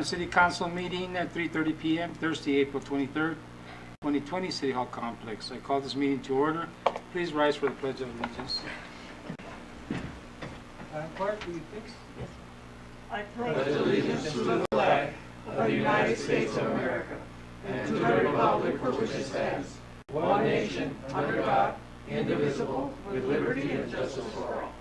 City Council meeting at 3:30 p.m. Thursday, April 23rd, 2020, City Hall Complex. I call this meeting to order. Please rise for the Pledge of Allegiance. Madam Clerk, will you please? Yes. I pledge allegiance to the flag of the United States of America and to the republic for which it stands, one nation, under God, indivisible, with liberty and justice for all.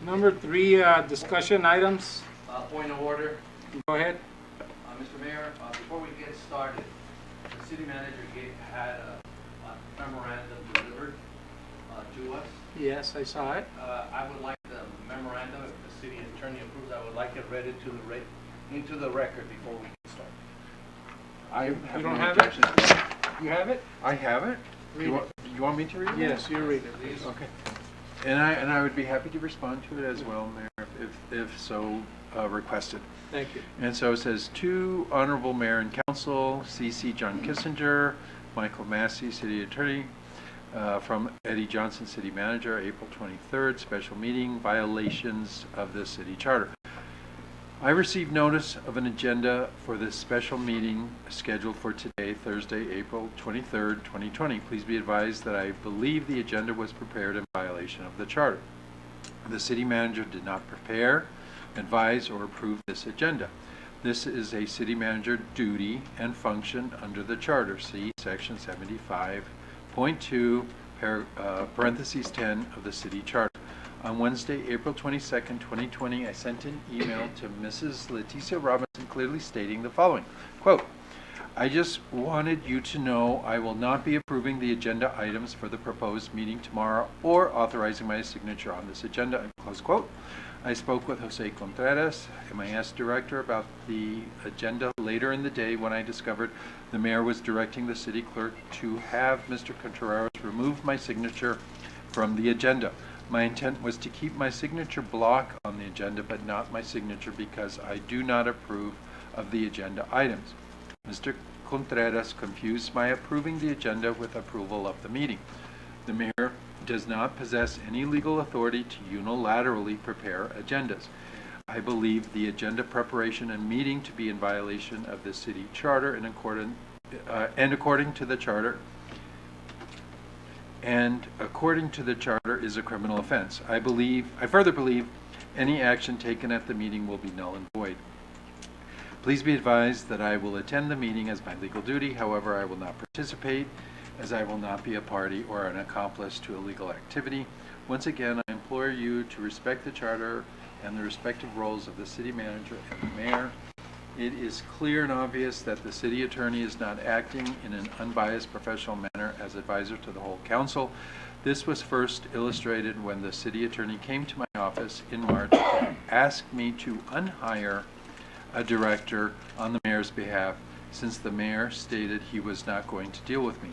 Number 3, discussion items. Point of order. Go ahead. Mr. Mayor, before we get started, the city manager had a memorandum delivered to us. Yes, I saw it. I would like the memorandum, if the city attorney approves, I would like it read into the record before we get started. I You have don't no have objection. it? You have it? I have it. Read You want me to read it? Yes, you read it, please. Okay. And I would be happy to respond to it as well, Mayor, if so requested. Thank you. And so it says, to Honorable Mayor and Council, C.C. John Kissinger, Michael Massey, City Attorney, from Eddie Johnson, City Manager, April 23rd, special meeting, violations of the city charter. I received notice of an agenda for this special meeting scheduled for today, Thursday, April 23rd, 2020. Please be advised that I believe the agenda was prepared in violation of the charter. The city manager did not prepare, advise, or approve this agenda. This is a city manager duty and function under the charter. See section 75.2, parentheses 10 of the city charter. On Wednesday, April 22nd, 2020, I sent an email to Mrs. Leticia Robinson clearly stating the following, quote, I just wanted you to know I will not be approving the agenda items for the proposed meeting tomorrow or authorizing my signature on this agenda, close quote. I spoke with Jose Contreras, MIS director, about the agenda later in the day when I discovered the mayor was directing the city clerk to have Mr. Contreras remove my signature from the agenda. My intent was to keep my signature block on the agenda, but not my signature because I do not approve of the agenda items. Mr. Contreras confused my approving the agenda with approval of the meeting. The mayor does not possess any legal authority to unilaterally prepare agendas. I believe the agenda preparation and meeting to be in violation of the city charter and according to the charter. And according to the charter is a criminal offense. I further believe any action taken at the meeting will be null and void. Please be advised that I will attend the meeting as my legal duty. However, I will not participate as I will not be a party or an accomplice to illegal activity. Once again, I implore you to respect the charter and the respective roles of the city manager and the mayor. It is clear and obvious that the city attorney is not acting in an unbiased professional manner as advisor to the whole council. This was first illustrated when the city attorney came to my office in March and asked me to unhire a director on the mayor's behalf, since the mayor stated he was not going to deal with me,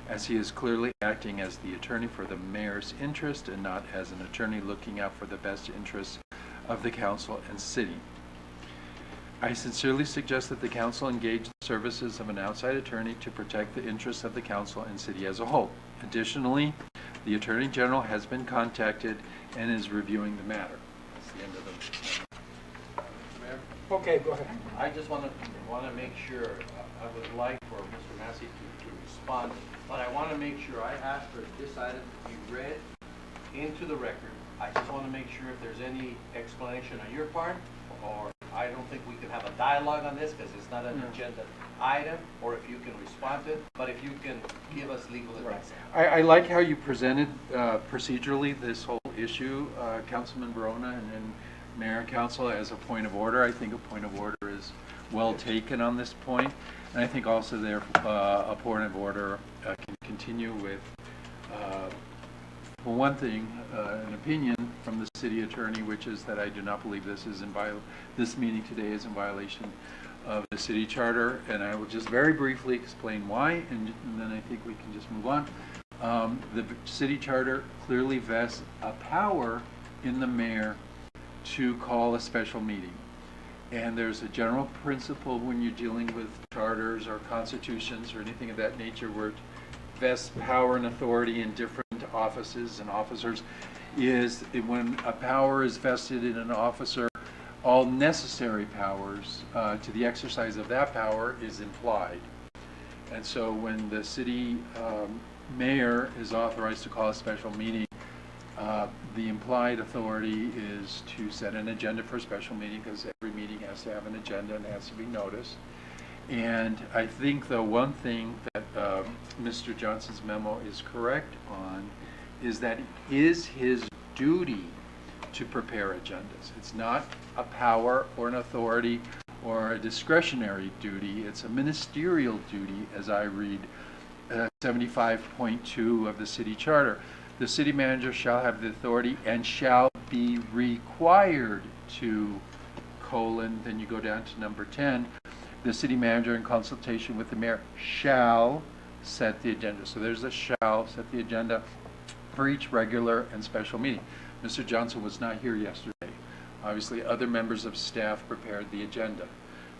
as he is clearly acting as the attorney for the mayor's interest and not as an attorney looking out for the best interests of the council and city. I sincerely suggest that the council engage the services of an outside attorney to protect the interests of the council and city as a whole. Additionally, the Attorney General has been contacted and is reviewing the matter. That's the end of the Mayor, Okay, go ahead. I just want to make sure, I would like for Mr. Massey to respond, but I want to make sure I ask for this item to be read into the record. I just want to make sure if there's any explanation on your part, or I don't think we can have a dialogue on this because it's not an agenda item, or if you can respond to it, but if you can give us legal advice. I like how you presented procedurally this whole issue, Councilman Verona and then Mayor and Council, as a point of order. I think a point of order is well taken on this point, and I think also there a point of order can continue with, for one thing, an opinion from the city attorney, which is that I do not believe this meeting today is in violation of the city charter, and I will just very briefly explain why, and then I think we can just move on. The city charter clearly vests a power in the mayor to call a special meeting, and there's a general principle when you're dealing with charters or constitutions or anything of that nature where it vests power and authority in different offices and officers is when a power is vested in an officer, all necessary powers to the exercise of that power is implied. And so when the city mayor is authorized to call a special meeting, the implied authority is to set an agenda for a special meeting, because every meeting has to have an agenda and has to be noticed. And I think the one thing that Mr. Johnson's memo is correct on is that it is his duty to prepare agendas. It's not a power or an authority or a discretionary duty. It's a ministerial duty, as I read 75.2 of the city charter. The city manager shall have the authority and shall be required to, then you go down to number 10, the city manager in consultation with the mayor shall set the agenda. So there's a shall set the agenda for each regular and special meeting. Mr. Johnson was not here yesterday. Obviously, other members of staff prepared the agenda.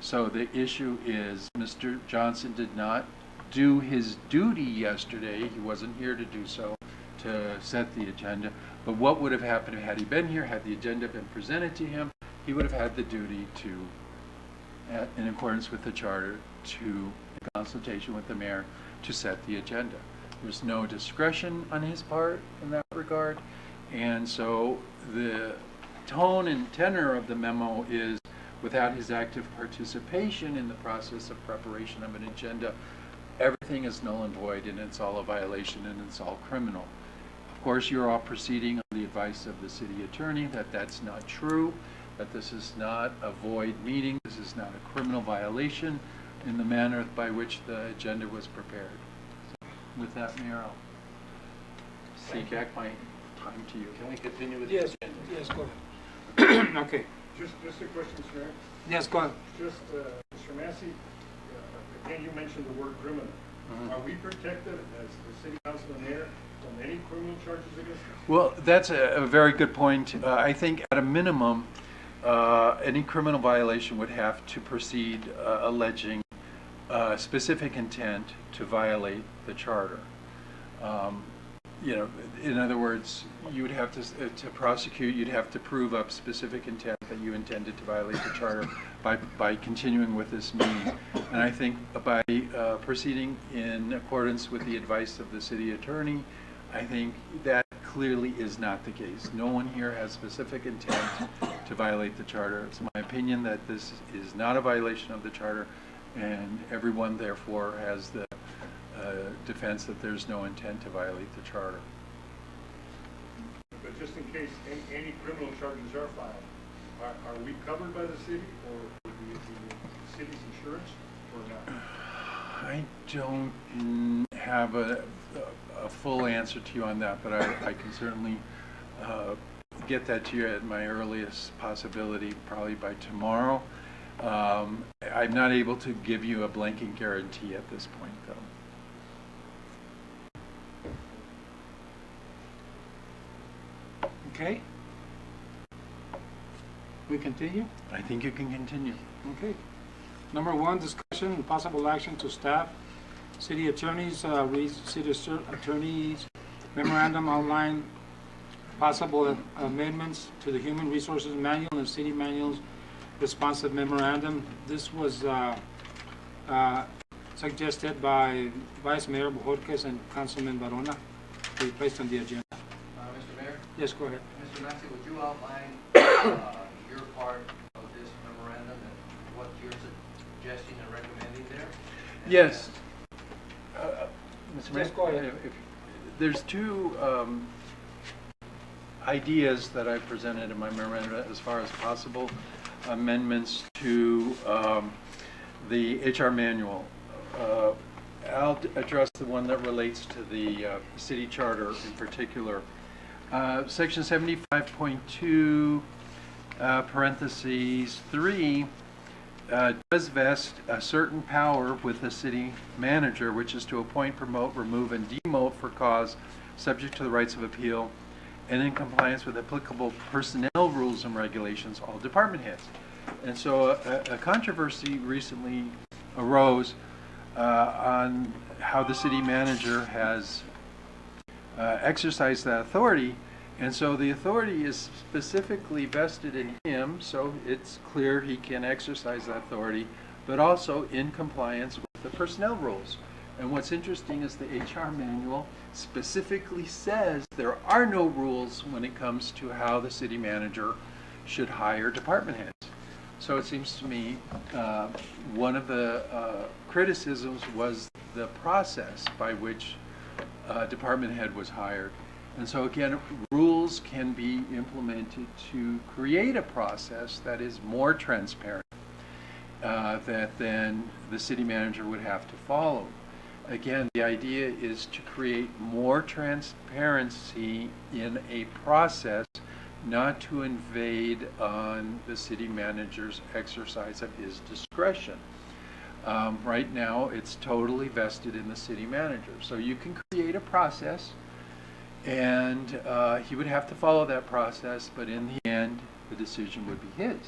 So the issue is Mr. Johnson did not do his duty yesterday. He wasn't here to do so, to set the agenda. But what would have happened had he been here, had the agenda been presented to him? He would have had the duty to, in accordance with the charter, to, in consultation with the mayor, to set the agenda. There's no discretion on his part in that regard. And so the tone and tenor of the memo is, without his active participation in the process of preparation of an agenda, everything is null and void, and it's all a violation, and it's all criminal. Of course, you're all proceeding on the advice of the city attorney that that's not true, that this is not a void meeting, this is not a criminal violation in the manner by which the agenda was prepared. So with that, Mayor, I'll seek back my time to you. Can we continue with Yes, the agenda? yes, go ahead. Okay, Just a question, Mr. Mayor. yes, go ahead. Just, Mr. Massey, again, you mentioned the word criminal. Are we protected as the city council and mayor from any criminal charges against us? Well, that's a very good point. I think at a minimum, any criminal violation would have to proceed alleging specific intent to violate the charter. You know, in other words, you would have to prosecute, you'd have to prove up specific intent that you intended to violate the charter by continuing with this meeting. And I think by proceeding in accordance with the advice of the city attorney, I think that clearly is not the case. No one here has specific intent to violate the charter. It's my opinion that this is not a violation of the charter, and everyone therefore has the defense that there's no intent to violate the charter. But just in case any criminal charges are filed, are we covered by the city or the city's insurance or not? I don't have a full answer to you on that, but I can certainly get that to you at my earliest possibility, probably by tomorrow. I'm not able to give you a blanket guarantee at this point, though. Okay. We continue? I think you can continue. Okay. Number 1, discussion and possible action to staff. City attorneys, city attorneys memorandum outline possible amendments to the Human Resources Manual and City Manual's responsive memorandum. This was suggested by Vice Mayor Bojorquez and Councilman Barona to be placed on the agenda. Mr. Mayor? Yes, go ahead. Mr. Massey, would you outline your part of this memorandum and what you're suggesting and recommending there? And Yes. Mr. Mayor, Yes, go ahead. there's two ideas that I presented in my memorandum as far as possible amendments to the HR manual. I'll address the one that relates to the city charter in particular. Section 75.2 parentheses 3 does vest a certain power with the city manager, which is to appoint, promote, remove, and demote for cause subject to the rights of appeal and in compliance with applicable personnel rules and regulations, all department heads. And so a controversy recently arose on how the city manager has exercise that authority. And so the authority is specifically vested in him, so it's clear he can exercise that authority, but also in compliance with the personnel rules. And what's interesting is the HR manual specifically says there are no rules when it comes to how the city manager should hire department heads. So it seems to me one of the criticisms was the process by which department head was hired. And so again, rules can be implemented to create a process that is more transparent that then the city manager would have to follow. Again, the idea is to create more transparency in a process, not to invade on the city manager's exercise of his discretion. Right now, it's totally vested in the city manager. So you can create a process, and he would have to follow that process, but in the end, the decision would be his.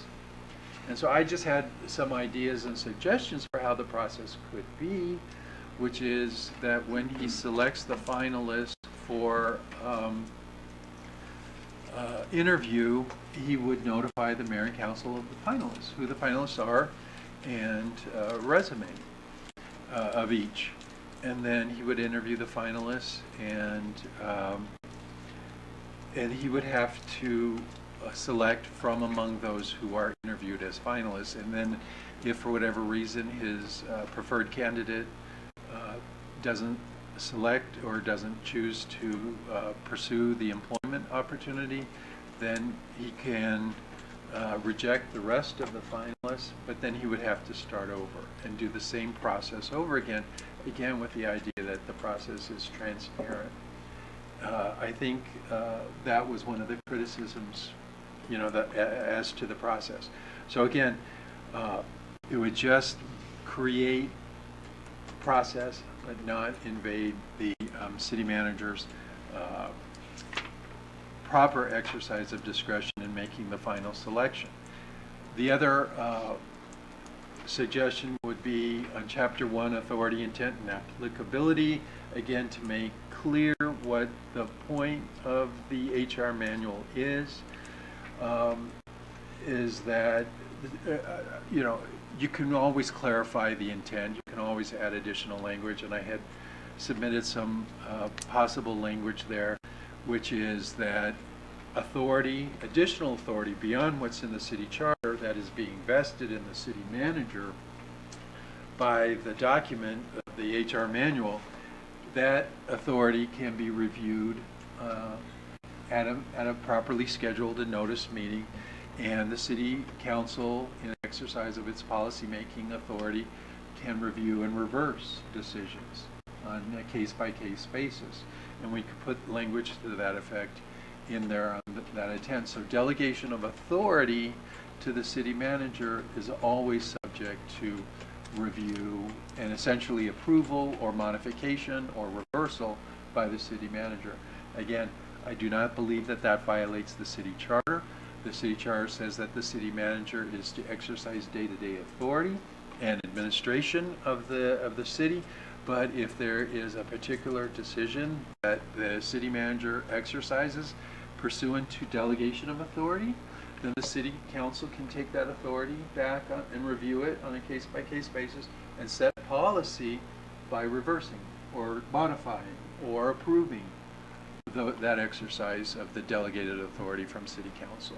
And so I just had some ideas and suggestions for how the process could be, which is that when he selects the finalist for interview, he would notify the mayor and council of the finalists, who the finalists are, and resume of each. And then he would interview the finalists, and he would have to select from among those who are interviewed as finalists. And then if for whatever reason his preferred candidate doesn't select or doesn't choose to pursue the employment opportunity, then he can reject the rest of the finalists, but then he would have to start over and do the same process over again with the idea that the process is transparent. I think that was one of the criticisms, as to the process. So again, it would just create process, but not invade the city manager's proper exercise of discretion in making the final selection. The other suggestion would be on Chapter 1, Authority, Intent, and Applicability, again to make clear what the point of the HR manual is that, you can always clarify the intent, you can always add additional language, and I had submitted some possible language there, which is that authority, additional authority beyond what's in the city charter that is being vested in the city manager by the document of the HR manual, that authority can be reviewed at a properly scheduled and noticed meeting, and the city council, in exercise of its policy-making authority, can review and reverse decisions on a case-by-case basis. And we could put language to that effect in there on that intent. So delegation of authority to the city manager is always subject to review and essentially approval or modification or reversal by the city manager. Again, I do not believe that that violates the city charter. The city charter says that the city manager is to exercise day-to-day authority and administration of the city. But if there is a particular decision that the city manager exercises pursuant to delegation of authority, then the city council can take that authority back and review it on a case-by-case basis and set policy by reversing or modifying or approving that exercise of the delegated authority from city council.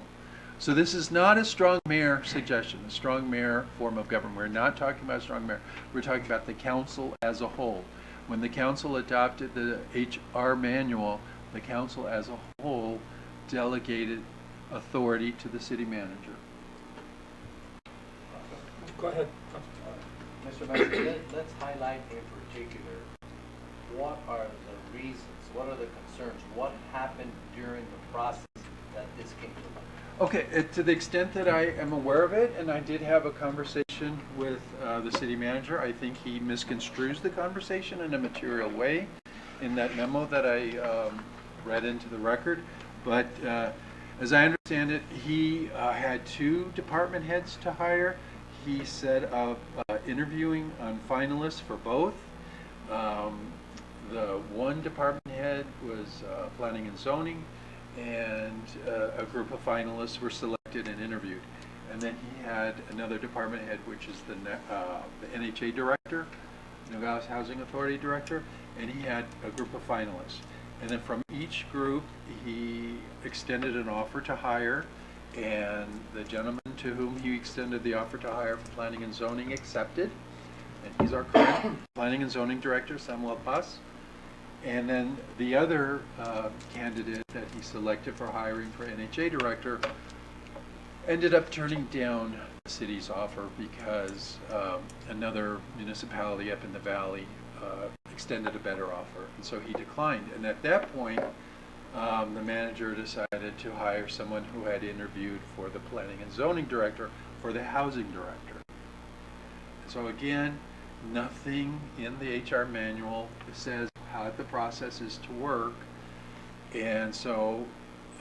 So this is not a strong mayor suggestion, a strong mayor form of government. We're not talking about strong mayor. We're talking about the council as a whole. When the council adopted the HR manual, the council as a whole delegated authority to the city manager. Go ahead. Mr. Mayor, let's highlight in particular what are the reasons, what are the concerns, what happened during the process that this came to light? Okay, to the extent that I am aware of it, and I did have a conversation with the city manager, I think he misconstrues the conversation in a material way in that memo that I read into the record. But as I understand it, he had 2 department heads to hire. He said of interviewing on finalists for both. the one department head was planning and zoning, and a group of finalists were selected and interviewed. And then he had another department head, which is the NHA director, Nogales Housing Authority director, and he had a group of finalists. And then from each group, he extended an offer to hire, and the gentleman to whom he extended the offer to hire for planning and zoning accepted, and he's our current planning and zoning director, Samuel Paz. And then the other candidate that he selected for hiring for NHA director ended up turning down the city's offer because another municipality up in the valley extended a better offer, and so he declined. And at that point, the manager decided to hire someone who had interviewed for the planning and zoning director for the housing director. So again, nothing in the HR manual says how the process is to work, and so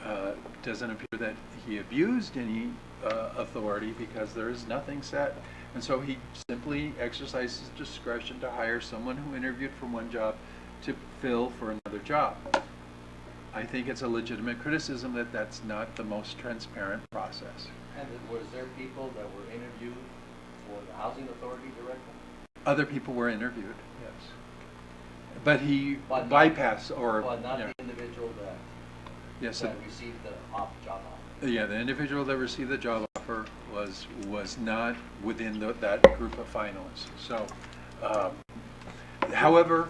it doesn't appear that he abused any authority because there is nothing set. And so he simply exercises discretion to hire someone who interviewed for one job to fill for another job. I think it's a legitimate criticism that that's not the most transparent process. And was there people that were interviewed for the housing authority director? Other people were interviewed, yes. But he But bypassed or... But not yeah. the individual that, Yes, that received the job offer. yeah, the individual that received the job offer was not within that group of finalists. So, however,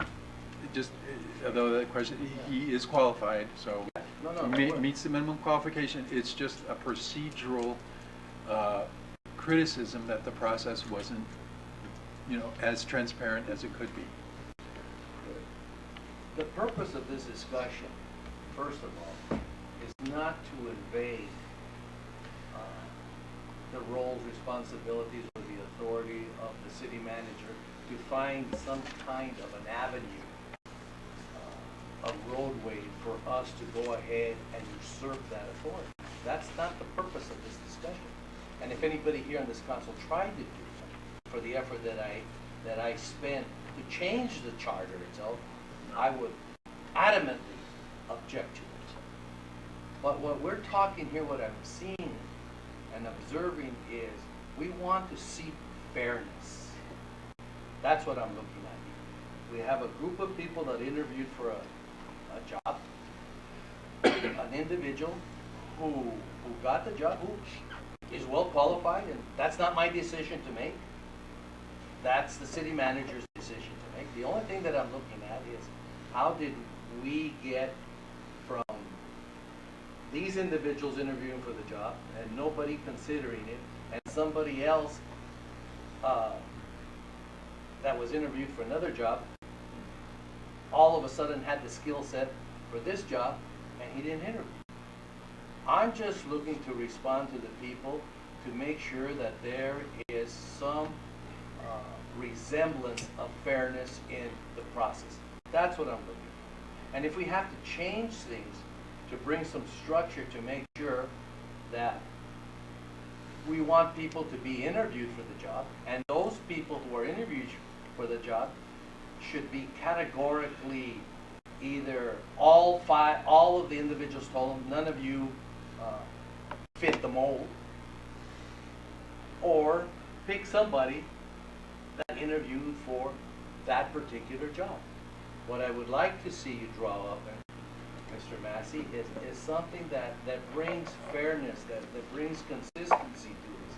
just although that question, he is qualified, so meets the minimum qualification. It's just a procedural criticism that the process wasn't, as transparent as it could be. The purpose of this discussion, first of all, is not to invade the roles, responsibilities, or the authority of the city manager to find some kind of an avenue, a roadway for us to go ahead and usurp that authority. That's not the purpose of this discussion. And if anybody here in this council tried to do that, for the effort that I spent to change the charter itself, I would adamantly object to it. But what we're talking here, what I'm seeing and observing is we want to see fairness. That's what I'm looking at. We have a group of people that interviewed for a job, an individual who got the job, who is well qualified, and that's not my decision to make. That's the city manager's decision to make. The only thing that I'm looking at is how did we get from these individuals interviewing for the job and nobody considering it, and somebody else that was interviewed for another job all of a sudden had the skill set for this job and he didn't interview. I'm just looking to respond to the people to make sure that there is some resemblance of fairness in the process. That's what I'm looking for. And if we have to change things to bring some structure to make sure that we want people to be interviewed for the job, and those people who are interviewed for the job should be categorically either all of the individuals told them none of you fit the mold, or pick somebody that interviewed for that particular job. What I would like to see you draw up, Mr. Massey, is something that brings fairness, that brings consistency to this.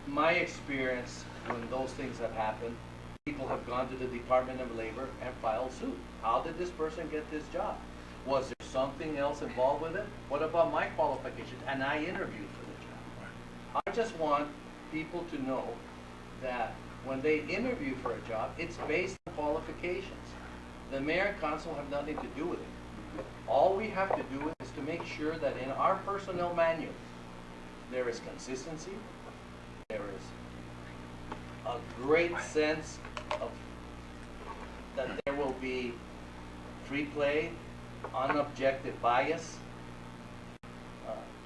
My experience, when those things have happened, people have gone to the Department of Labor and filed suit. How did this person get this job? Was there something else involved with it? What about my qualifications? And I interviewed for the job. I just want people to know that when they interview for a job, it's based on qualifications. The mayor and council have nothing to do with it. All we have to do is to make sure that in our personnel manual, there is consistency, there is a great sense of that there will be free play, unobjective bias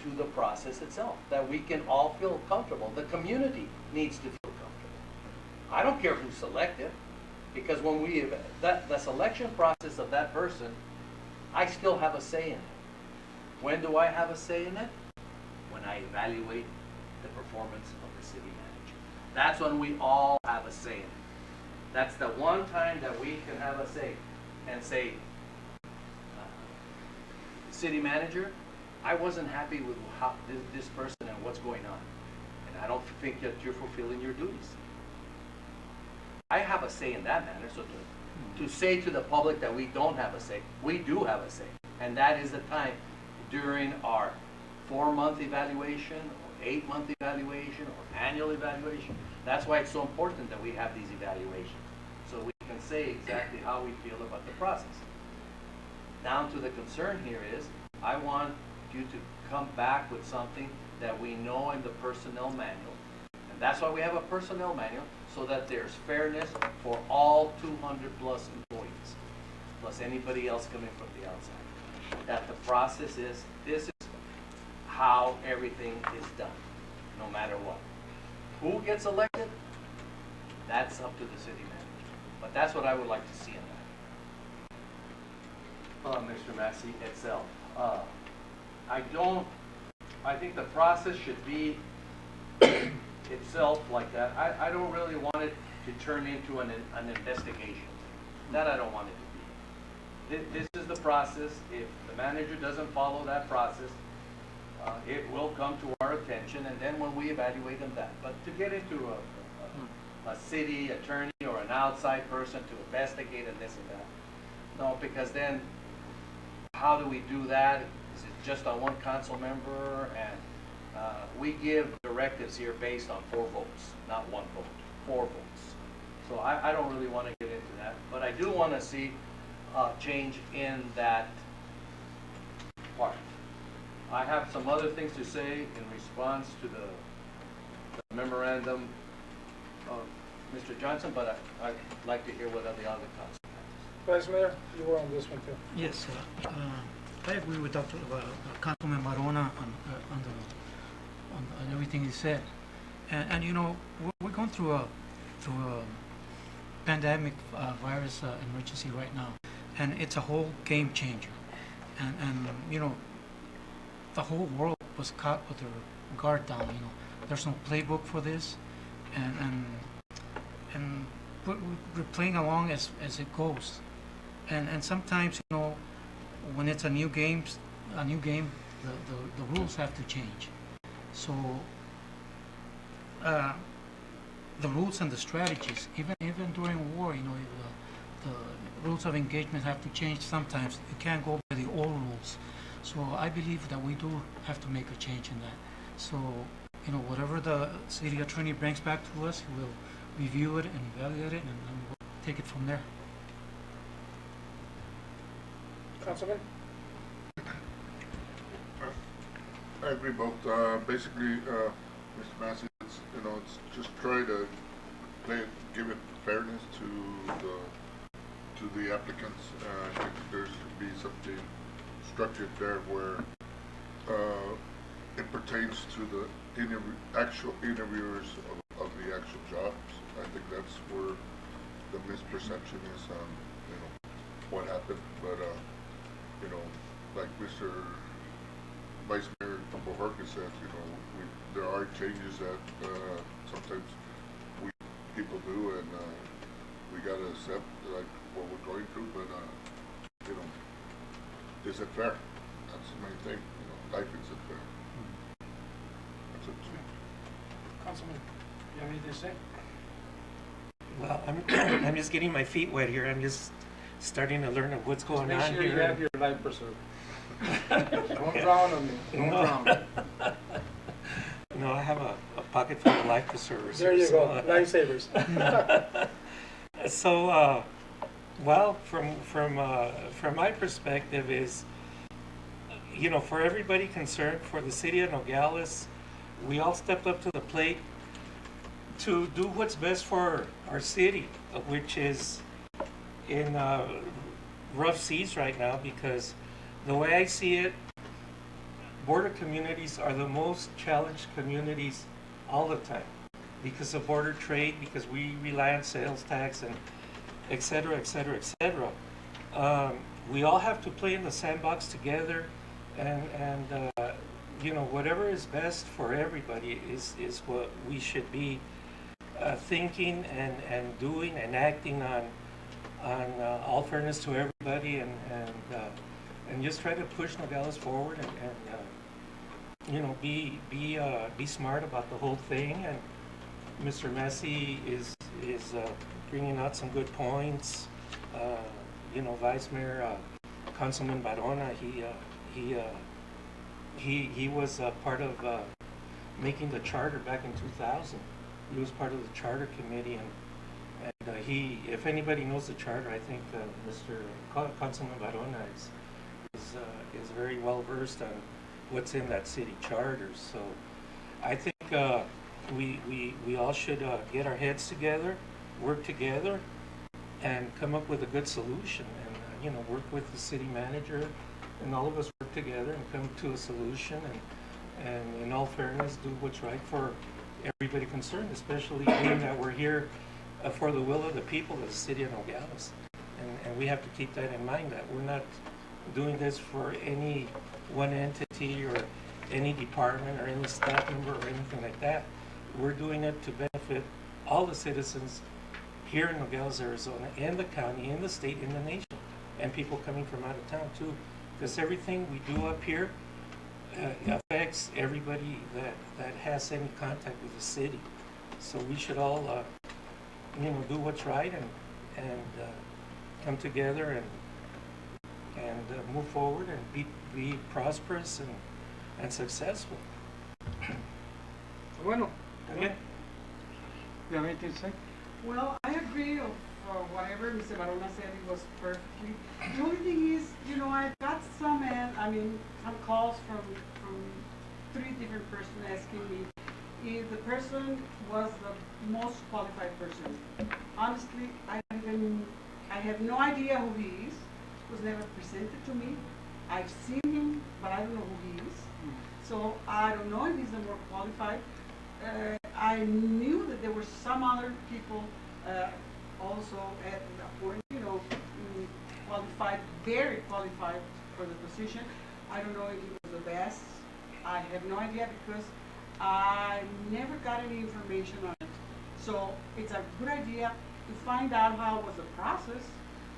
to the process itself, that we can all feel comfortable. The community needs to feel comfortable. I don't care who's selected. Because when the selection process of that person, I still have a say in it. When do I have a say in it? When I evaluate the performance of the city manager. That's when we all have a say in it. That's the one time that we can have a say and say, city manager, I wasn't happy with how this person and what's going on. And I don't think that you're fulfilling your duties. I have a say in that matter. So to say to the public that we don't have a say, we do have a say. And that is the time during our 4-month evaluation, or 8-month evaluation, or annual evaluation. That's why it's so important that we have these evaluations. So we can say exactly how we feel about the process. Down to the concern here is, I want you to come back with something that we know in the personnel manual. And that's why we have a personnel manual, so that there's fairness for all 200 plus employees, plus anybody else coming from the outside. That the process is, this is how everything is done, no matter what. Who gets elected? That's up to the city manager. But that's what I would like to see in that. Mr. Massey, itself. I think the process should be itself like that. I don't really want it to turn into an investigation. That I don't want it to be. This is the process. If the manager doesn't follow that process, it will come to our attention, and then when we evaluate them that. But to get into a city attorney or an outside person to investigate and this and that, no, because then how do we do that? Is it just on one council member? And we give directives here based on 4 votes, not 1 vote, 4 votes. So I don't really want to get into that, but I do want to see change in that part. I have some other things to say in response to the memorandum of Mr. Johnson, but I'd like to hear what the other council has. Vice Mayor, you were on this one too. Yes, I agree with Dr. Councilman Barona on everything he said. And you know, we're going through a pandemic virus emergency right now, and it's a whole game changer. And you know, the whole world was caught with their guard down. You know, there's no playbook for this, and we're playing along as it goes. And sometimes, you know, when it's a new game, the rules have to change. So the rules and the strategies, even during war, you know, the rules of engagement have to change sometimes. You can't go by the old rules. So I believe that we do have to make a change in that. So, you know, whatever the city attorney brings back to us, we'll review it and evaluate it, and then we'll take it from there. Councilman? I agree both. Basically, Mr. Massey, it's just try to give it fairness to the applicants. I think there should be something structured there where it pertains to the actual interviewers of the actual jobs. I think that's where the misperception is on what happened. But like Mr. Vice Mayor Bohorka said, there are changes that sometimes people do, and we gotta accept like what we're going through. But is it fair? That's the main thing. Life isn't fair. That's it. Councilman, you have anything to say? Well, I'm just getting my feet wet here. I'm just starting to learn of what's going on here. Make sure you have your life preserver. Don't drown on me. Don't drown. No, I have a pocket full of life preservers. There you go. Lifesavers. So, well, from my perspective is, for everybody concerned, for the city of Nogales, we all stepped up to the plate to do what's best for our city, which is in rough seas right now, because the way I see it, border communities are the most challenged communities all the time because of border trade, because we rely on sales tax, et cetera, et cetera, et cetera. We all have to play in the sandbox together, and you know, whatever is best for everybody is what we should be thinking and doing and acting on all fairness to everybody, and just try to push Nogales forward, and you know, be smart about the whole thing. And Mr. Massey is bringing out some good points. You know, Vice Mayor Councilman Barona, he was part of making the charter back in 2000. He was part of the charter committee, and he, if anybody knows the charter, I think Mr. Councilman Barona is very well versed on what's in that city charter. So I think we all should get our heads together, work together, and come up with a good solution, and you know, work with the city manager, and all of us work together and come to a solution, and in all fairness, do what's right for everybody concerned, especially being that we're here for the will of the people of the city of Nogales. And we have to keep that in mind, that we're not doing this for any one entity or any department or any staff member or anything like that. We're doing it to benefit all the citizens here in Nogales, Arizona, in the county, in the state, in the nation, and people coming from out of town too. Because everything we do up here affects everybody that has any contact with the city. So we should all, you know, do what's right, and come together and move forward and be prosperous and successful. Bueno, Okay. you have anything to say? Well, I agree of whatever Mr. Barona said, it was perfectly. The only thing is, you know, I got some calls from 3 different persons asking me if the person was the most qualified person. Honestly, I have no idea who he is. Was never presented to me. I've seen him, but I don't know who he is. So I don't know if he's the more qualified. I knew that there were some other people also at the point, you know, qualified, very qualified for the position. I don't know if he was the best. I have no idea because I never got any information on it. So it's a good idea to find out how was the process.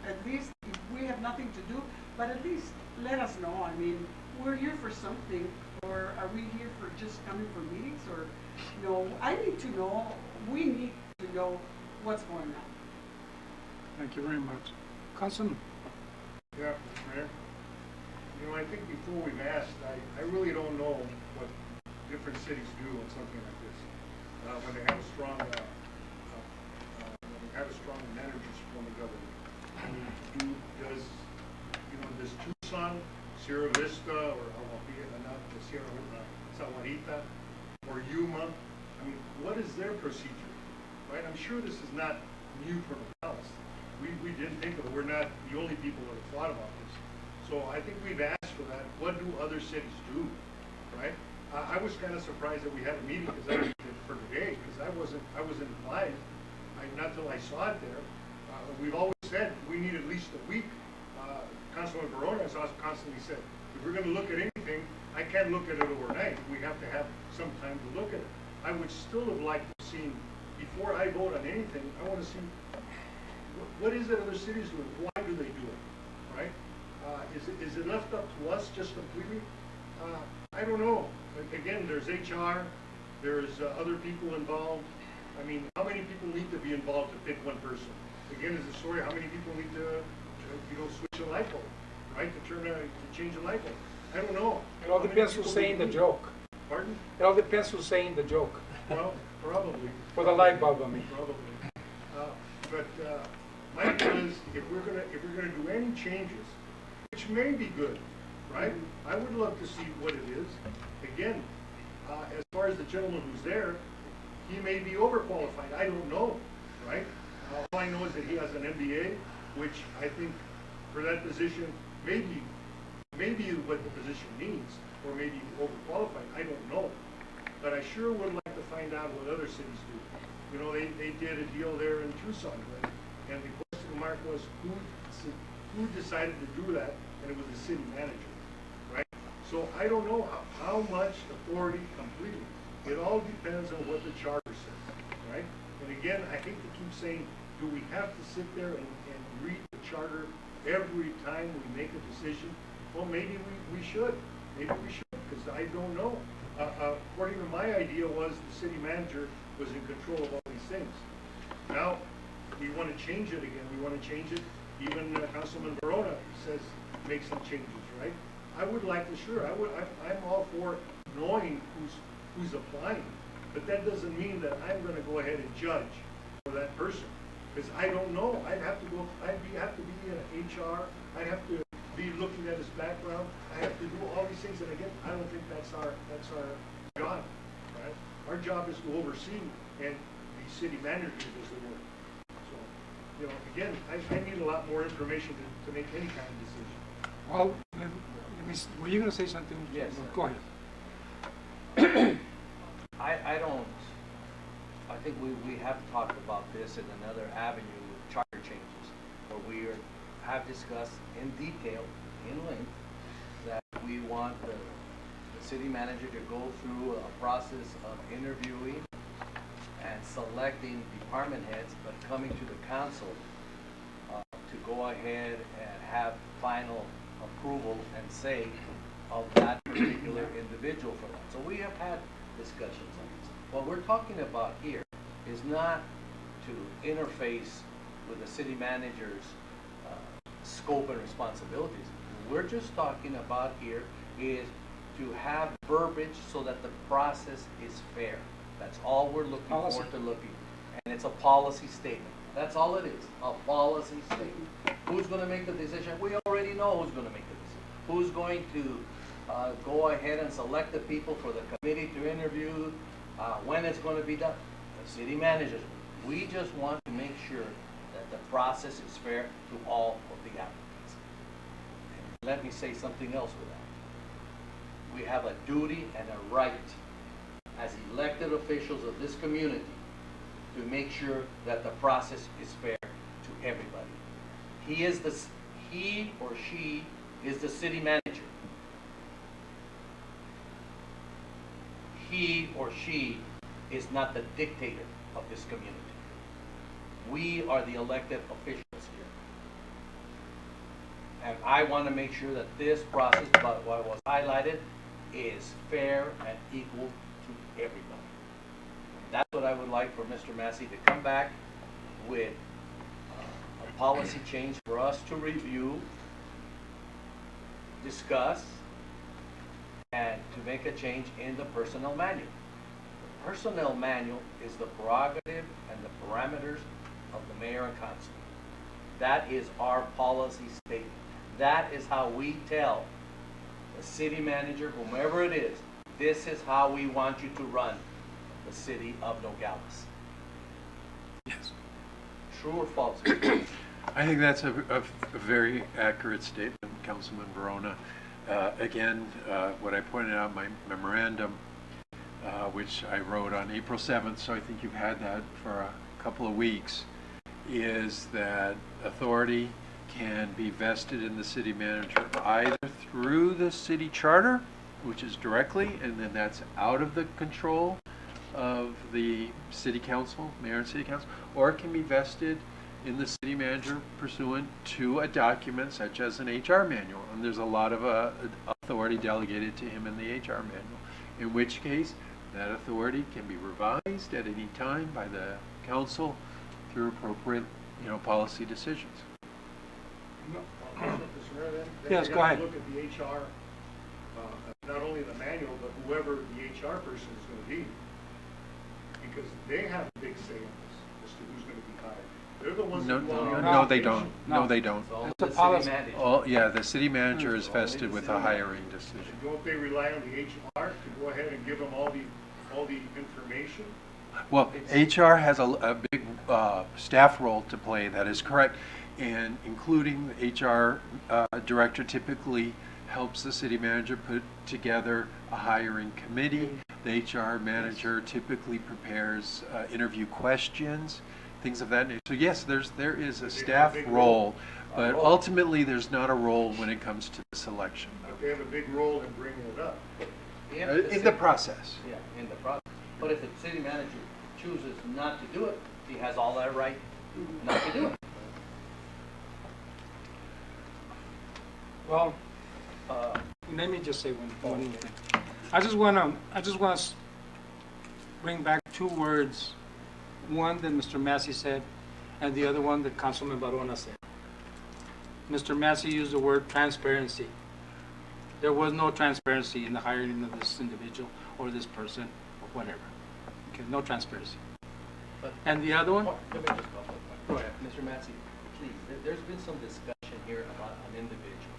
At least if we have nothing to do, but at least let us know. I mean, we're here for something, or are we here for just coming for meetings, or no? I need to know. We need to know what's going on. Thank you very much. Councilman? Yeah, Mr. Mayor. You know, I think before we've asked, I really don't know what different cities do on something like this. When they have a strong, managers form of government. I mean, does Tucson, Sierra Vista, or Sierra San Juanita, or Yuma, I mean, what is their procedure, right? I'm sure this is not new for Nogales. We didn't think of it. We're not the only people that have thought about this. So I think we've asked for that. What do other cities do, right? I was kind of surprised that we had a meeting for today, because I wasn't invited. Not till I saw it there. We've always said we need at least a week. Councilman Barona has constantly said, if we're going to look at anything, I can't look at it overnight. We have to have some time to look at it. I would still have liked to see, before I vote on anything, I want to see what is it other cities do, why do they do it, right? Is it left up to us just completely? I don't know. Again, there's HR, there's other people involved. I mean, how many people need to be involved to pick one person? Again, is the story, how many people need to switch a light bulb, right? To change a light bulb? I don't know. It all depends who's saying the joke. Pardon? It all depends who's saying the joke. Well, probably. For the light bulb, I mean. Probably. But my point is, if we're gonna do any changes, which may be good, right? I would love to see what it is. Again, as far as the gentleman who's there, he may be overqualified. I don't know, right? All I know is that he has an MBA, which I think for that position maybe what the position needs, or maybe overqualified. I don't know, but I sure would like to find out what other cities do. You know, they did a deal there in Tucson, and the question, Mark, was who decided to do that, and it was the city manager, right? So I don't know how much authority completely. It all depends on what the charter says, right? And again, I hate to keep saying, do we have to sit there and read the charter every time we make a decision? Well, maybe we should. Maybe we should, because I don't know. According to my idea was the city manager was in control of all these things. Now, we want to change it again. We want to change it. Even Councilman Verona says make some changes, right? I would like to, sure, I'm all for knowing who's applying, but that doesn't mean that I'm going to go ahead and judge for that person, because I don't know. I'd have to be in HR. I'd have to be looking at his background. I have to do all these things, and again, I don't think that's our job, right? Our job is to oversee, and the city manager does the work. So, you know, again, I need a lot more information to make any kind of decision. Well, were you going to say something? Yes. Go ahead. I think we have talked about this in another avenue with charter changes, where we have discussed in detail, in length, that we want the city manager to go through a process of interviewing and selecting department heads, but coming to the council to go ahead and have final approval and say of that particular individual for that. So we have had discussions on this. What we're talking about here is not to interface with the city manager's scope and responsibilities. We're just talking about here is to have verbiage so that the process is fair. That's all we're looking forward to looking. And it's a policy statement. That's all it is, a policy statement. Who's going to make the decision? We already know who's going to make the decision. Who's going to go ahead and select the people for the committee to interview, when it's going to be done? The city managers. We just want to make sure that the process is fair to all of the applicants. And let me say something else with that. We have a duty and a right as elected officials of this community to make sure that the process is fair to everybody. He or she is the city manager. He or she is not the dictator of this community. We are the elected officials here. And I want to make sure that this process, what was highlighted, is fair and equal to everybody. That's what I would like for Mr. Massey to come back with a policy change for us to review, discuss, and to make a change in the personnel manual. The personnel manual is the prerogative and the parameters of the mayor and council. That is our policy statement. That is how we tell the city manager, whomever it is, this is how we want you to run the city of Nogales. Yes. True or false? I think that's a very accurate statement, Councilman Verona. Again, what I pointed out in my memorandum, which I wrote on April 7th, so I think you've had that for a couple of weeks, is that authority can be vested in the city manager either through the city charter, which is directly, and then that's out of the control of the city council, mayor and city council, or it can be vested in the city manager pursuant to a document such as an HR manual. And there's a lot of authority delegated to him in the HR manual, in which case that authority can be revised at any time by the council through appropriate, policy decisions. Yes, go ahead. Look at the HR, not only the manual, but whoever the HR person is going to be, because they have a big say on this as to who's going to be hired. They're the ones that go on the No, they application. don't. No, they don't. It's all It's the a city policy. manager. Oh, yeah, the city manager is Only the vested with city a manager. hiring decision. Don't they rely on the HR to go ahead and give them all the information? Well, HR has a big staff role to play, that is correct, and including the HR director typically helps the city manager put together a hiring committee. The HR manager typically prepares interview questions things of that nature. So yes, there is a staff role, but ultimately there's not a role when it comes to the selection. But they have a big role in bringing it up. In the process. Yeah, in the process. But if the city manager chooses not to do it, he has all that right not to do it. Well, let me just say one thing. I just wanna bring back two words. One that Mr. Massey said, and the other one that Councilman Barona said. Mr. Massey used the word transparency. There was no transparency in the hiring of this individual or this person or whatever. Okay, no transparency. But- And the other one? Let me just go. Go ahead. Mr. Massey, please, there's been some discussion here about an individual.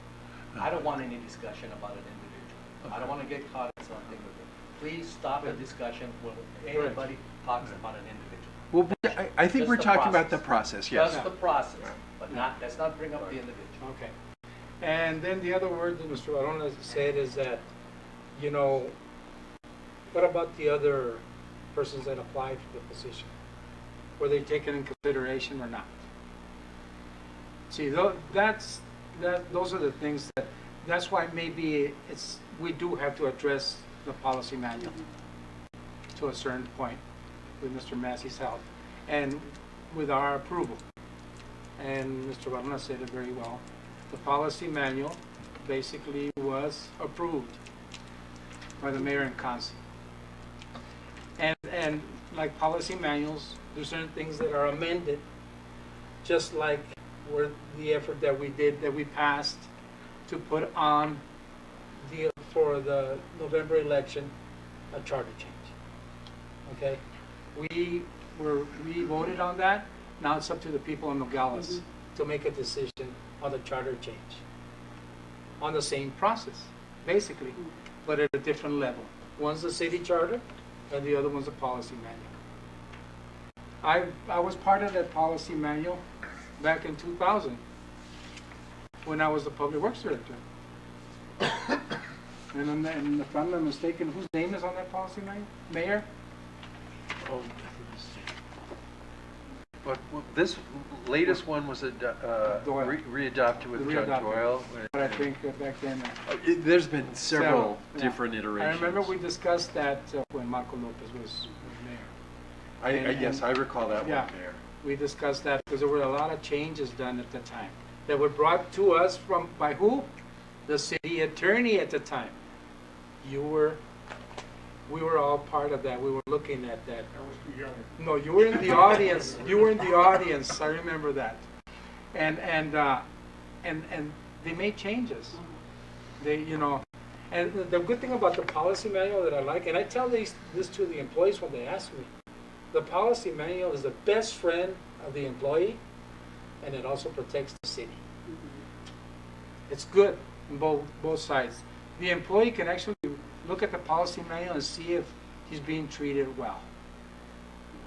I don't want any discussion about an individual. I don't want to get caught in something with it. Please stop the discussion when anybody talks about an individual. Well, I think Just we're the talking about process. the process, yes. Just the process, but not, let's not bring up the individual. Okay. And then the other word that Mr. Barona said is that, you know, what about the other persons that applied for the position? Were they taken in consideration or not? See, those are the things that's why maybe we do have to address the policy manual to a certain point with Mr. Massey's help and with our approval. And Mr. Barona said it very well. The policy manual basically was approved by the mayor and council. And like policy manuals, there's certain things that are amended, just like the effort that we passed to put on for the November election, a charter change. Okay? We voted on that. Now it's up to the people in Nogales to make a decision on the charter change. On the same process, basically, but at a different level. One's the city charter, and the other one's the policy manual. I was part of that policy manual back in 2000 when I was the public works director. And if I'm not mistaken, whose name is on that policy manual? Mayor? Oh, but this latest one was Doyle. readopted with The Judge readopted. Doyle. But I think that back then, There's been several yeah. different I iterations. remember we discussed that when Marco Lopez was mayor. Yes, I recall that Yeah. one, Mayor. We discussed that because there were a lot of changes done at the time that were brought to us by who? The city attorney at the time. We were all part of that. We were looking at that. I was too young. No, you were in the audience. You were in the audience. I remember that. And they made changes. And the good thing about the policy manual that I like, and I tell this to the employees when they ask me, the policy manual is the best friend of the employee, and it also protects the city. It's good on both sides. The employee can actually look at the policy manual and see if he's being treated well.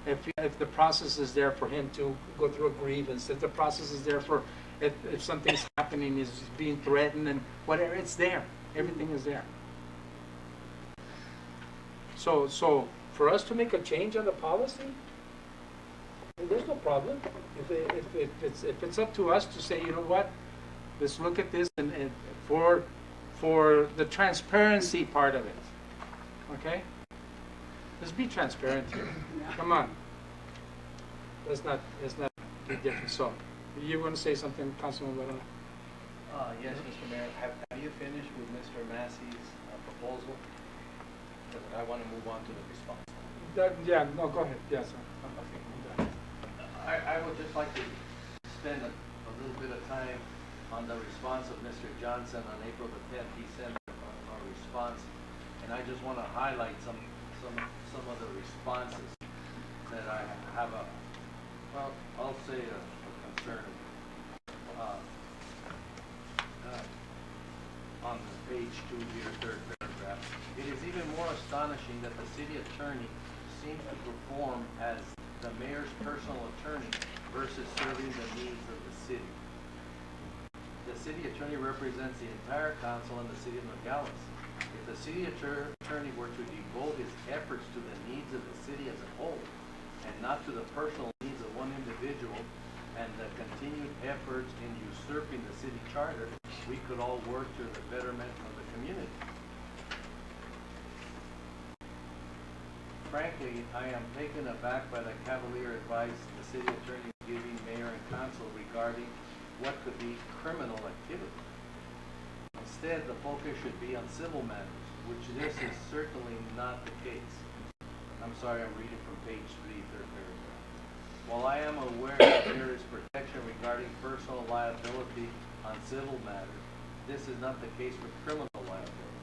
If the process is there for him to go through a grievance, if the process is there for if something's happening, he's being threatened and whatever, it's there. Everything is there. So for us to make a change on the policy, there's no problem. If it's up to us to say, you know what, let's look at this and for the transparency part of it, okay? Let's be transparent here. Come on. Let's not be different. So, you want to say something, Councilman Barona? Yes, Mr. Mayor, have you finished with Mr. Massey's proposal? Because I want to move on to the response. No, go ahead. Yes, sir. I would just like to spend a little bit of time on the response of Mr. Johnson on April the 10th. He sent a response, and I just want to highlight some of the responses that I have I'll say a concern. On page 2 here, third paragraph, it is even more astonishing that the city attorney seems to perform as the mayor's personal attorney versus serving the needs of the city. The city attorney represents the entire council and the city of Nogales. If the city attorney were to devote his efforts to the needs of the city as a whole and not to the personal needs of one individual and the continued efforts in usurping the city charter, we could all work to the betterment of the community. Frankly, I am taken aback by the cavalier advice the city attorney is giving mayor and council regarding what could be criminal activity. Instead, the focus should be on civil matters, which this is certainly not the case. I'm sorry, I'm reading from page 3, third paragraph. While I am aware that there is protection regarding personal liability on civil matters, this is not the case for criminal liability.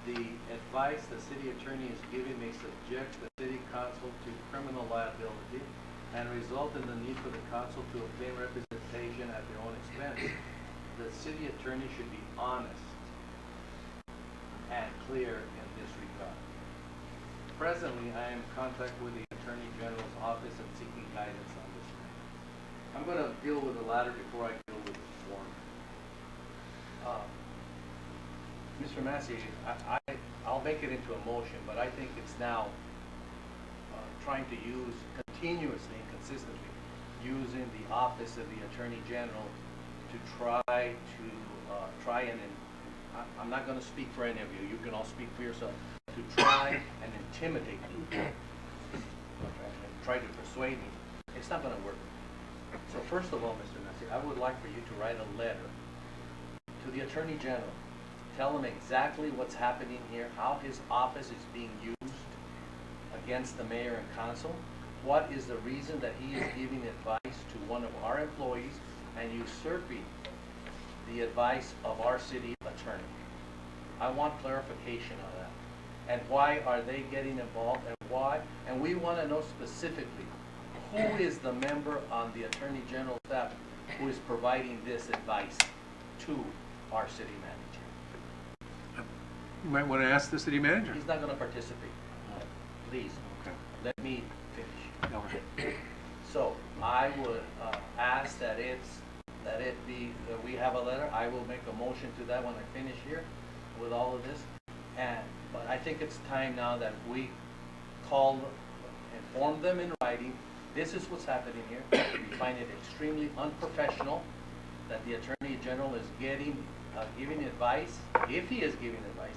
The advice the city attorney is giving may subject the city council to criminal liability and result in the need for the council to obtain representation at their own expense. The city attorney should be honest and clear in this regard. Presently, I am in contact with the Attorney General's office and seeking guidance on this matter. I'm going to deal with the latter before I deal with the former. Mr. Massey, I'll make it into a motion, but I think it's now trying to use continuously and consistently using the office of the Attorney General to try and I'm not going to speak for any of you. You can all speak for yourself. To try and intimidate me, okay, and try to persuade me. It's not going to work. So first of all, Mr. Massey, I would like for you to write a letter to the Attorney General. Tell him exactly what's happening here, how his office is being used against the mayor and council. What is the reason that he is giving advice to one of our employees and usurping the advice of our city attorney? I want clarification on that. And why are they getting involved and why? And we want to know specifically who is the member on the Attorney General staff who is providing this advice to our city manager. You might want to ask the city manager. He's not going to participate. Please, Okay. let me finish. All right. So I would ask that we have a letter. I will make a motion to that when I finish here with all of this. But I think it's time now that we inform them in writing. This is what's happening here. We find it extremely unprofessional that the Attorney General is giving advice, if he is giving advice,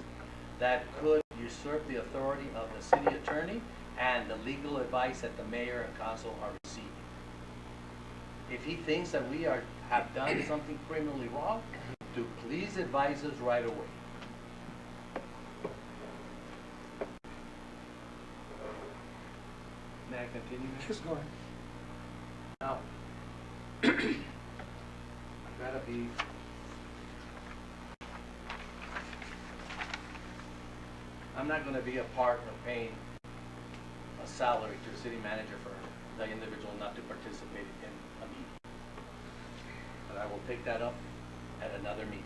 that could usurp the authority of the city attorney and the legal advice that the mayor and council are receiving. If he thinks that we have done something criminally wrong, to please advise us right away. May I continue? Just go ahead. Now, I've got to be. I'm not going to be a part of paying a salary to the city manager for the individual not to participate in a meeting. But I will take that up at another meeting.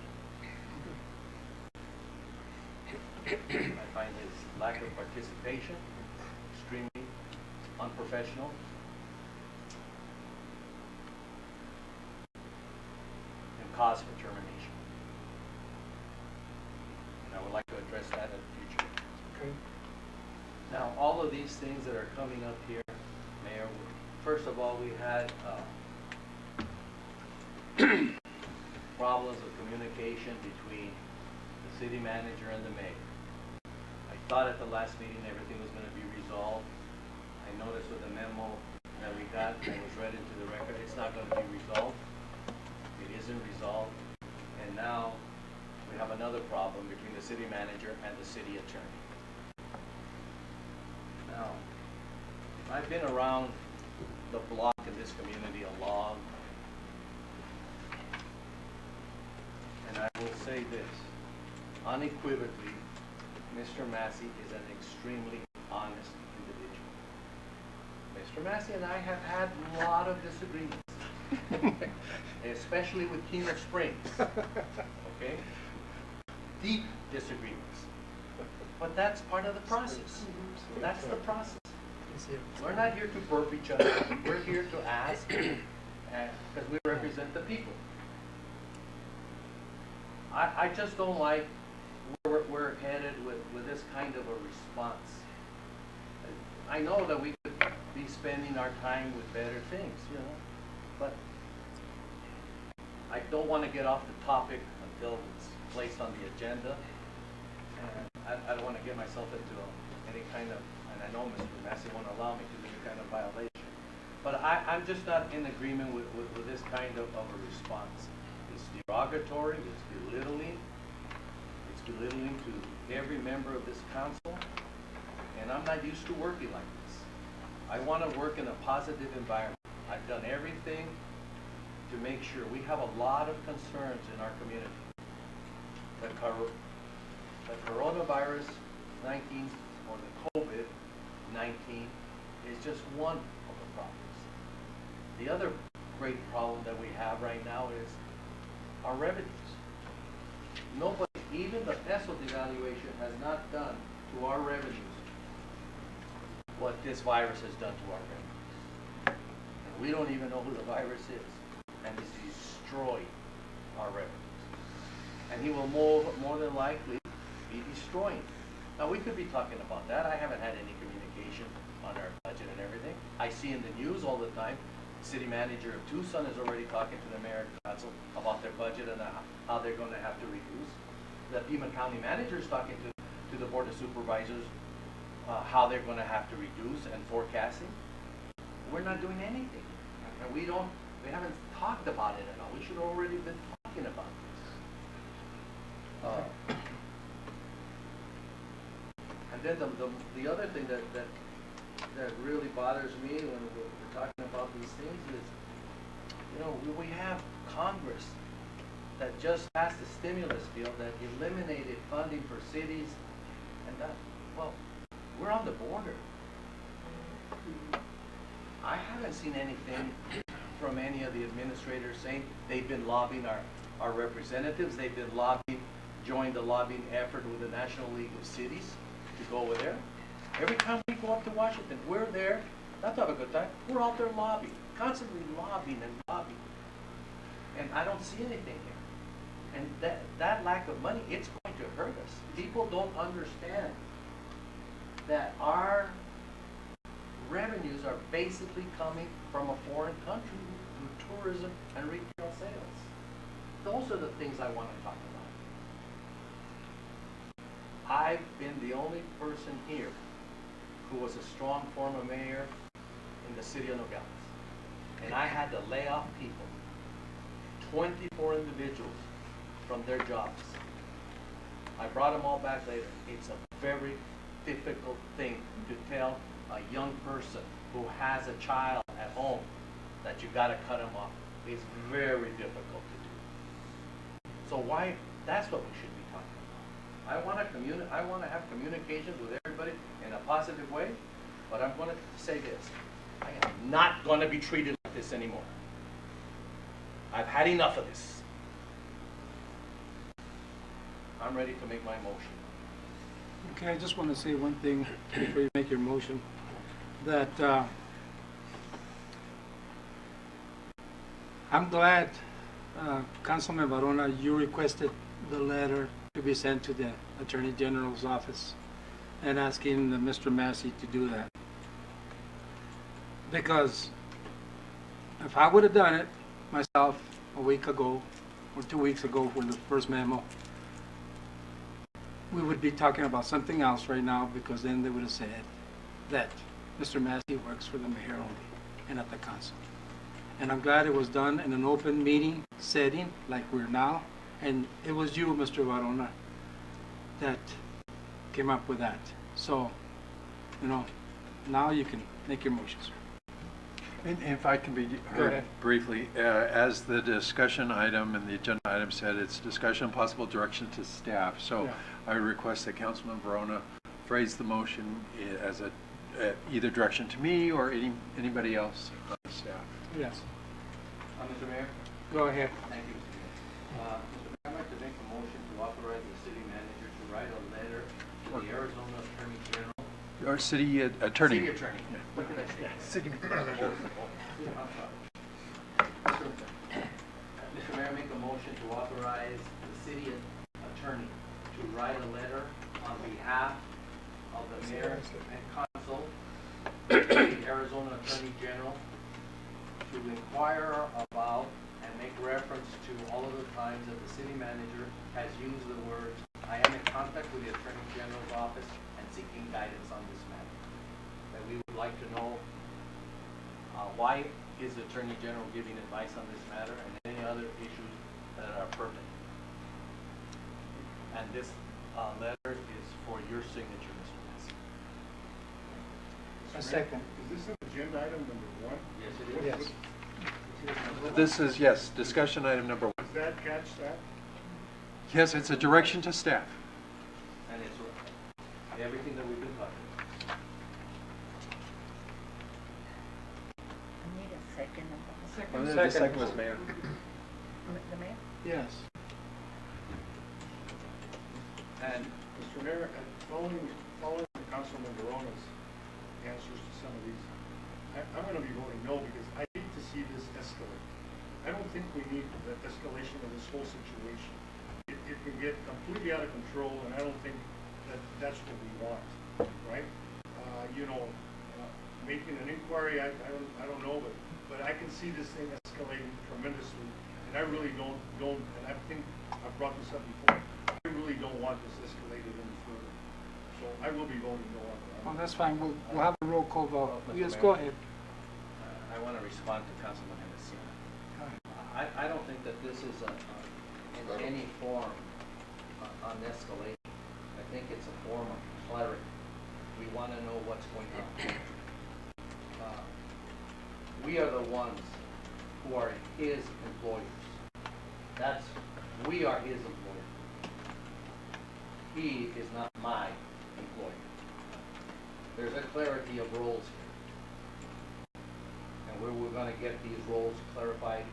I find his lack of participation extremely unprofessional. And cause for termination. And I would like to address that in the future. Okay. Now, all of these things that are coming up here, Mayor, first of all, we had problems of communication between the city manager and the mayor. I thought at the last meeting everything was going to be resolved. I noticed with the memo that we got that was read into the record, it's not going to be resolved. It isn't resolved. And now we have another problem between the city manager and the city attorney. Now, I've been around the block in this community a long, and I will say this, unequivocally, Mr. Massey is an extremely honest individual. Mr. Massey and I have had a lot of disagreements, especially with Keener Springs, okay? Deep disagreements. But that's part of the process. That's the process. We're not here to burp each other. We're here to ask because we represent the people. I just don't like where we're headed with this kind of a response. I know that we could be spending our time with better things, you know? But I don't want to get off the topic until it's placed on the agenda. And I don't want to get myself into any kind of, and I know Mr. Massey won't allow me to do any kind of violation. But I'm just not in agreement with this kind of a response. It's derogatory, it's belittling to every member of this council, and I'm not used to working like this. I want to work in a positive environment. I've done everything to make sure. We have a lot of concerns in our community. The coronavirus 19 or the COVID-19 is just one of the problems. The other great problem that we have right now is our revenues. Nobody, even the peso devaluation has not done to our revenues what this virus has done to our revenues. And we don't even know who the virus is. And it's destroyed our revenues. And he will more than likely be destroying. Now we could be talking about that. I haven't had any communication on our budget and everything. I see in the news all the time, the city manager of Tucson is already talking to the mayor and council about their budget and how they're going to have to reduce. The Pima County manager is talking to the board of supervisors how they're going to have to reduce and forecasting. We're not doing anything, and we haven't talked about it at all. We should have already been talking about this. And then the other thing that really bothers me when we're talking about these things is, you know, we have Congress that just passed a stimulus bill that eliminated funding for cities, and that, well, we're on the border. I haven't seen anything from any of the administrators saying they've been lobbying our representatives. They've been joined the lobbying effort with the National League of Cities to go over there. Every time we go up to Washington, we're there, not to have a good time, we're out there lobbying, constantly lobbying and lobbying. And I don't see anything here. And that lack of money, it's going to hurt us. People don't understand that our revenues are basically coming from a foreign country through tourism and retail sales. Those are the things I want to talk about. I've been the only person here who was a strong former mayor in the city of Nogales. And I had to lay off people, 24 individuals from their jobs. I brought them all back later. It's a very difficult thing to tell a young person who has a child at home that you got to cut them off. It's very difficult to do. So that's what we should be talking about. I want to have communications with everybody in a positive way, but I'm going to say this. I am not going to be treated like this anymore. I've had enough of this. I'm ready to make my motion. Okay, I just want to say one thing before you make your motion, that I'm glad, Councilman Varona, you requested the letter to be sent to the Attorney General's office and asking Mr. Massey to do that. Because if I would have done it myself a week ago or 2 weeks ago with the first memo, we would be talking about something else right now, because then they would have said that Mr. Massey works for the mayor only and at the council. And I'm glad it was done in an open meeting setting like we're now. And it was you, Mr. Varona, that came up with that. So, you know, now you can make your motions. And if I can be Go ahead. briefly, as the discussion item and the agenda item said, it's discussion and possible direction to staff. So Yeah. I would request that Councilman Verona phrase the motion as either direction to me or anybody else on the staff. Yes. Mr. Mayor? Go ahead. Thank you, Mr. Mayor. Mr. Mayor, I'd like to make a motion to authorize the city manager to write a letter to the Arizona Attorney General. Or city attorney. City attorney. What did I say? City. I'm sorry. Mr. Mayor, make a motion to authorize the city attorney to write a letter on behalf of the mayor and council to the Arizona Attorney General to inquire about and make reference to all of the times that the city manager has used the words, "I am in contact with the Attorney General's office and seeking guidance on this matter." That we would like to know why is the Attorney General giving advice on this matter and any other issues that are pertinent. And this letter is for your signature, Mr. Massey. A second. Is this an agenda item number 1? Yes, it is. Yes. This is, yes, discussion item number 1. Does that catch that? Yes, it's a direction to staff. And it's everything that we've been talking about. I need a second. Second. The second was Mayor. The mayor? Yes. And Mr. Mayor, following Councilman Verona's answers to some of these, I'm going to be voting no because I hate to see this escalate. I don't think we need the escalation of this whole situation. It can get completely out of control, and I don't think that that's what we want, right? Making an inquiry, I don't know, but I can see this thing escalating tremendously, and I really don't, and I think I've brought this up before. I really don't want this escalated any further. So I will be voting no on that. Well, that's fine. We'll have a roll call vote. Mr. Yes, Mayor. go ahead. I want to respond to Councilman Messina. I don't think that this is in any form an escalation. I think it's a form of clarity. We want to know what's going on. We are the ones who are his employers. We are his employer. He is not my employer. There's a clarity of roles here. And we're going to get these roles clarified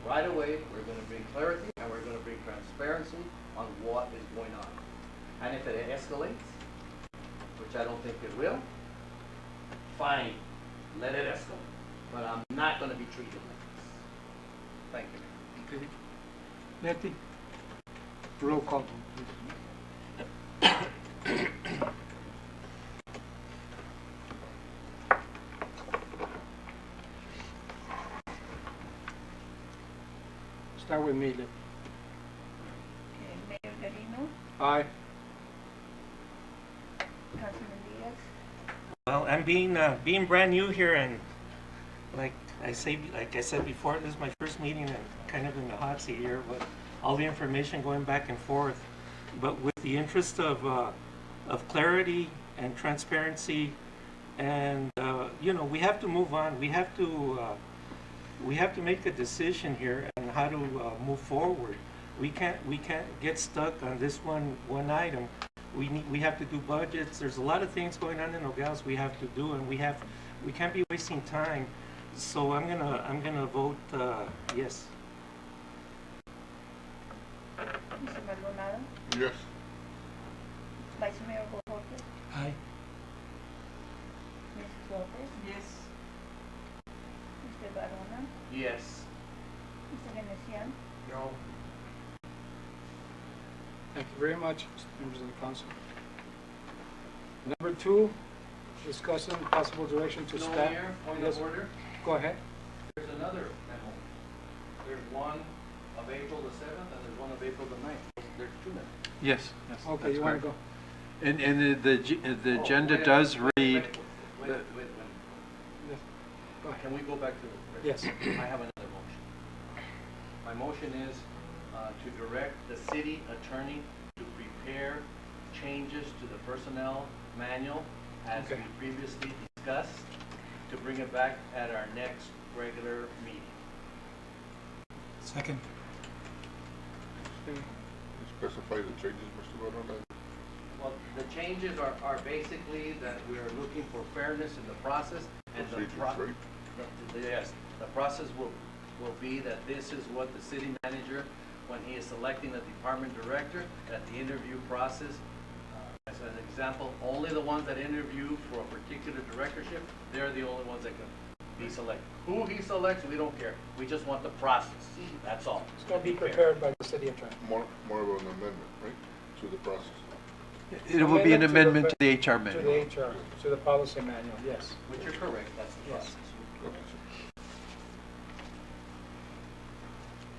right away. We're going to bring clarity and we're going to bring transparency on what is going on. And if it escalates, which I don't think it will, fine, let it escalate. But I'm not going to be treated like this. Thank you. Okay. Letty? Roll call. Start with me, Letty. Okay, Mayor Garino, Aye. Councilman Diaz, Well, I'm being brand new here, and like I said before, this is my first meeting and kind of in the hot seat here. But all the information going back and forth, but with the interest of clarity and transparency, and we have to move on. We have to make a decision here on how to move forward. We can't get stuck on this one item. We have to do budgets. There's a lot of things going on in Nogales we have to do, and we can't be wasting time. So I'm gonna vote yes. Mr. Maldonado, Yes. Vice Mayor Bohorquez, Aye. Mrs. Lopez, Yes. Mr. Barona, Yes. Mr. Venecian, No. Thank you very much, members of the council. Number 2, discussing possible direction to No, staff. Mayor, point Yes, of order. go ahead. There's another memo. There's one of April the 7th and there's one of April the 9th. There's 2 memos. Yes, yes. Okay, that's you want to correct. go? And the Oh, agenda wait, does wait, read, wait, the- Yes. Go ahead. Can we go back to the? Yes. I have another motion. My motion is to direct the city attorney to prepare changes to the personnel manual as we Okay. previously discussed, to bring it back at our next regular meeting. Second. You specify the changes, Mr. Barona? Well, the changes are basically that we are looking for fairness in the process and the Procedures, right? Yes, the process will be that this is what the city manager, when he is selecting a department director, at the interview process, as an example, only the ones that interview for a particular directorship, they're the only ones that can be selected. Who he selects, we don't care. We just want the process, that's all. It's going to be fair. prepared by the city attorney. More of an amendment, right, to the process. It will be an amendment to the HR To manual. the HR, to the policy manual, yes. Which you're correct, that's the Yes. process. Okay, sir.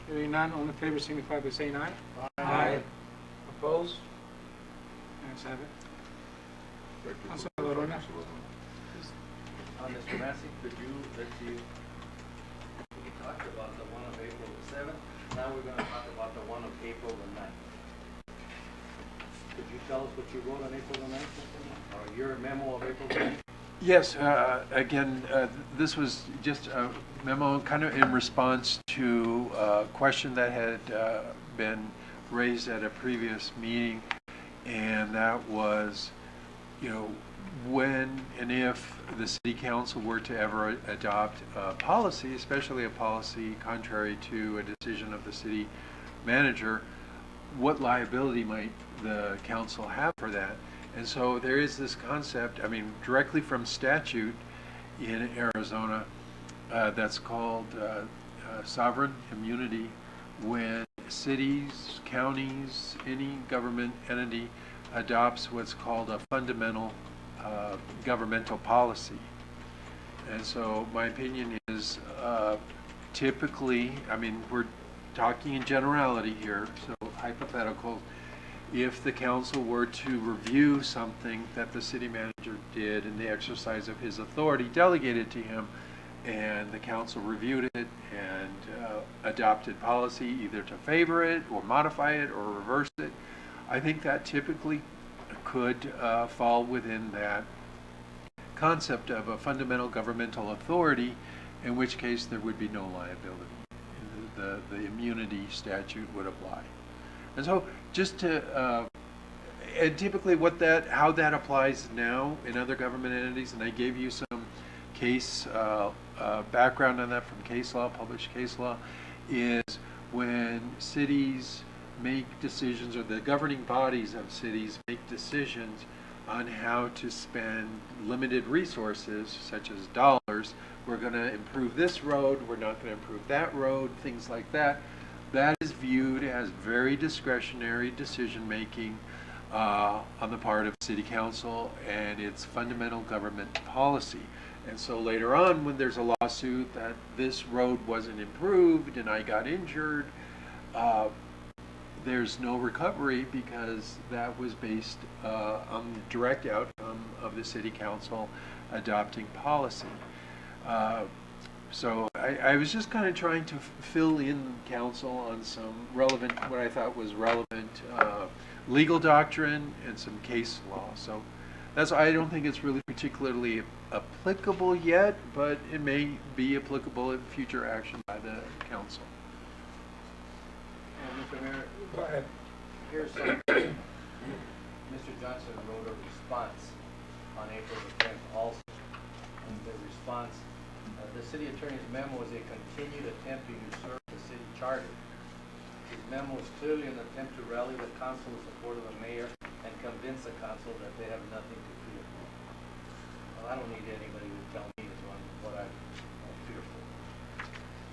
Hearing none, all in favor signify by saying aye. Aye. Opposed? Ayes have it. Thank you. Councilor Lorena. Mr. Massey, could you, let's see, we talked about the one of April the 7th, now we're gonna talk about the one of April the 9th. Could you tell us what you wrote on April the 9th, or your memo of April the 9th? Yes, again, this was just a memo kind of in response to a question that had been raised at a previous meeting, and that was, you know, when and if the city council were to ever adopt a policy, especially a policy contrary to a decision of the city manager, what liability might the council have for that? And so there is this concept, I mean, directly from statute in Arizona, that's called sovereign immunity, when cities, counties, any government entity adopts what's called a fundamental governmental policy. And so my opinion is typically, I mean, we're talking in generality here, so hypothetical, if the council were to review something that the city manager did in the exercise of his authority delegated to him, and the council reviewed it and adopted policy either to favor it or modify it or reverse it, I think that typically could fall within that concept of a fundamental governmental authority, in which case there would be no liability. The immunity statute would apply. And so just to, and typically how that applies now in other government entities, and I gave you some case background on that from case law, published case law, is when cities make decisions, or the governing bodies of cities make decisions on how to spend limited resources, such as dollars. We're going to improve this road, we're not going to improve that road, things like that. That is viewed as very discretionary decision-making on the part of city council, and it's fundamental government policy. And so later on, when there's a lawsuit that this road wasn't improved and I got injured, there's no recovery because that was based on the direct outcome of the city council adopting policy. So I was just kind of trying to fill in council on some relevant, what I thought was relevant legal doctrine and some case law. So that's, I don't think it's really particularly applicable yet, but it may be applicable in future action by the council. Mr. Mayor, Go ahead. here's some, Mr. Johnson wrote a response on April the 10th also. And the response, the city attorney's memo is a continued attempt to usurp the city charter. His memo is clearly an attempt to rally the council in support of the mayor and convince the council that they have nothing to fear. Well, I don't need anybody to tell me what I'm fearful.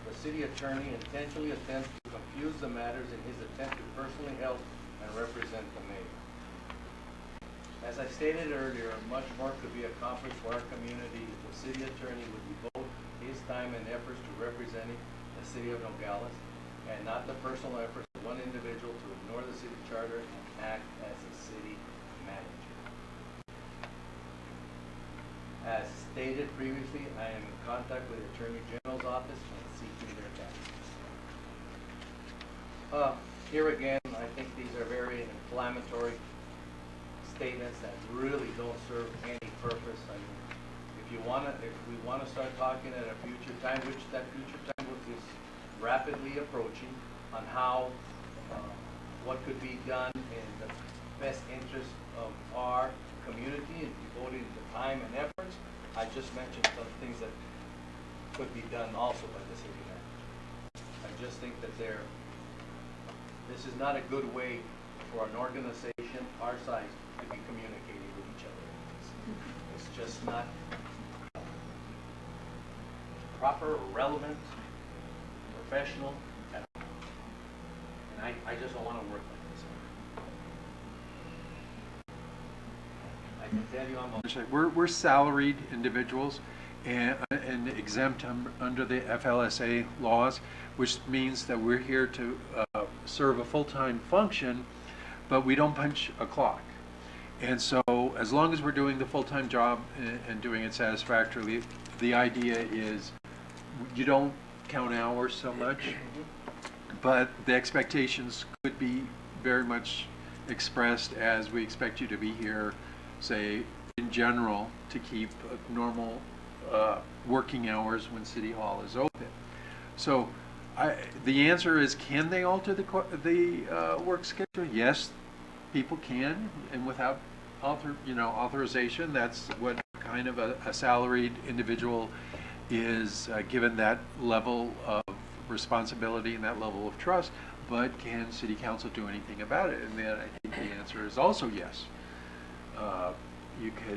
The city attorney intentionally attempts to confuse the matters in his attempt to personally help and represent the mayor. As I stated earlier, much more could be accomplished for our community if the city attorney would devote his time and efforts to representing the city of Nogales, and not the personal efforts of one individual to ignore the city charter and act as a city manager. As stated previously, I am in contact with the Attorney General's office and seeking their guidance. Here again, I think these are very inflammatory statements that really don't serve any purpose. I mean, if we want to start talking at a future time, which that future time is rapidly approaching, on how what could be done in the best interest of our community and devoting the time and efforts. I just mentioned some things that could be done also by the city manager. I just think that this is not a good way for an organization our size to be communicating with each other. It's just not proper, relevant, professional at all. And I just don't want to work like this. can tell you I'm a We're salaried individuals and exempt under the FLSA laws, which means that we're here to serve a full-time function, but we don't punch a clock. And so as long as we're doing the full-time job and doing it satisfactorily, the idea is you don't count hours so much, but the expectations could be very much expressed as we expect you to be here, say, in general, to keep normal working hours when City Hall is open. So the answer is, can they alter the work schedule? Yes, people can, and without authorization. That's what kind of a salaried individual is given, that level of responsibility and that level of trust. But can City Council do anything about it? And then I think the answer is also yes. You could